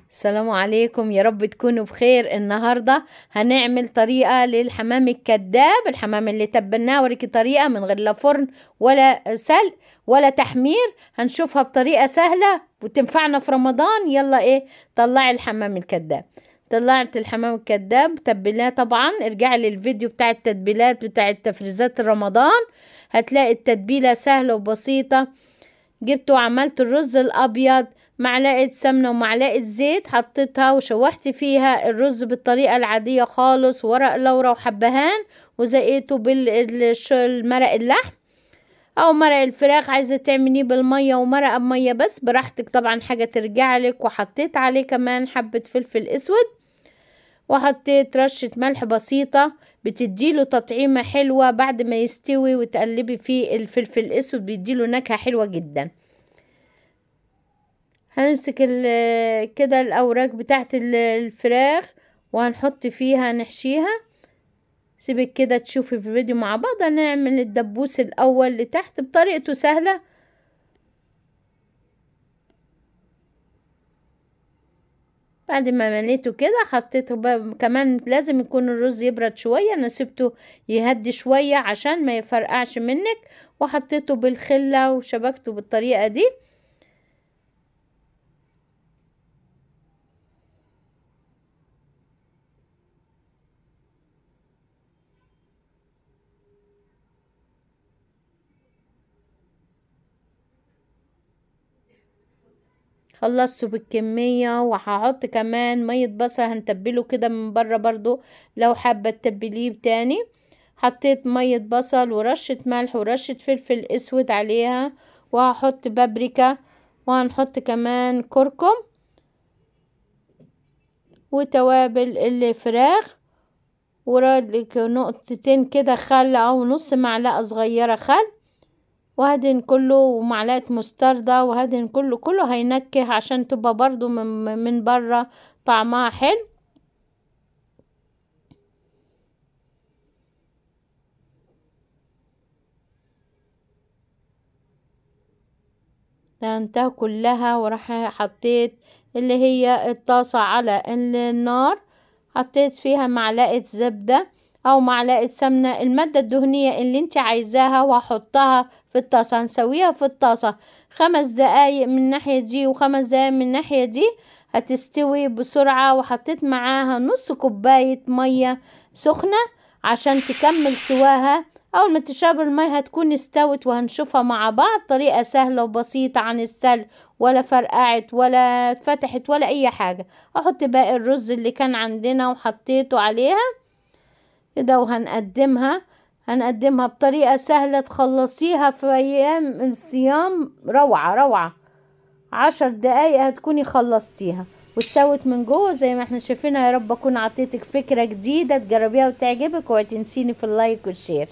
السلام عليكم، يا رب تكونوا بخير. النهاردة هنعمل طريقة للحمام الكذاب، الحمام اللي تبلناه. اوريكي طريقة من غير لا فرن ولا سلق ولا تحمير، هنشوفها بطريقة سهلة وتنفعنا في رمضان. يلا طلعي الحمام الكذاب. طلعت الحمام الكذاب تبلناه طبعا. ارجعي للفيديو بتاع التتبيلات بتاع تفريزات رمضان، هتلاقي التتبيلة سهلة وبسيطة. جبت وعملت الرز الابيض، معلقة سمنة ومعلقة زيت، حطيتها وشوحت فيها الرز بالطريقة العادية خالص، ورق لورا وحبهان، وزقيته بالمرق اللحم او مرق الفراخ. عايزة تعمليه بالمية ومرقة بمية بس براحتك طبعا، حاجة ترجعلك. وحطيت عليه كمان حبة فلفل اسود، وحطيت رشة ملح بسيطة بتديله تطعيمة حلوة بعد ما يستوي، وتقلبي فيه الفلفل الاسود بيديله نكهة حلوة جدا. هنمسك كده الاوراق بتاعت الفراخ وهنحط فيها نحشيها. سيبك كده تشوفي في الفيديو مع بعض. هنعمل الدبوس الاول لتحت بطريقته سهلة. بعد ما مليته كده حطيته كمان لازم يكون الرز يبرد شوية، انا سبته يهدي شوية عشان ما يفرقعش منك. وحطيته بالخلة وشبكته بالطريقة دي. خلصته بالكمية، وهحط كمان مية بصل هنتبله كده من بره برضو لو حابة تتبليه تاني. حطيت مية بصل ورشة ملح ورشة فلفل اسود عليها، وهحط بابريكا، وهنحط كمان كركم وتوابل الفراخ، ورادلك نقطتين كده خل او نص معلقة صغيرة خل، وهدهن كله ومعلقة مستردة، وهدهن كله هينكه عشان تبقى برضو من بره طعمها حلو. دهنتها كلها، وراح حطيت اللي هي الطاسة على النار، حطيت فيها معلقة زبدة او معلقة سمنة، المادة الدهنية اللي انت عايزاها، وهحطها في الطاسة. هنسويها في الطاسة 5 دقايق من الناحية دي و5 دقايق من الناحية دي، هتستوي بسرعة. وحطيت معاها نص كوباية مية سخنة عشان تكمل سواها. اول ما تشرب المية هتكون استوت، وهنشوفها مع بعض. طريقة سهلة وبسيطة عن السلق، ولا فرقعت ولا فتحت ولا اي حاجة. احط باقي الرز اللي كان عندنا وحطيته عليها كده، هنقدمها بطريقة سهلة تخلصيها في ايام الصيام. روعة روعة، 10 دقايق هتكوني خلصتيها واستوت من جوه زي ما احنا شايفينها. يا رب اكون عطيتك فكرة جديدة تجربيها وتعجبك، وتنسيني في اللايك والشير.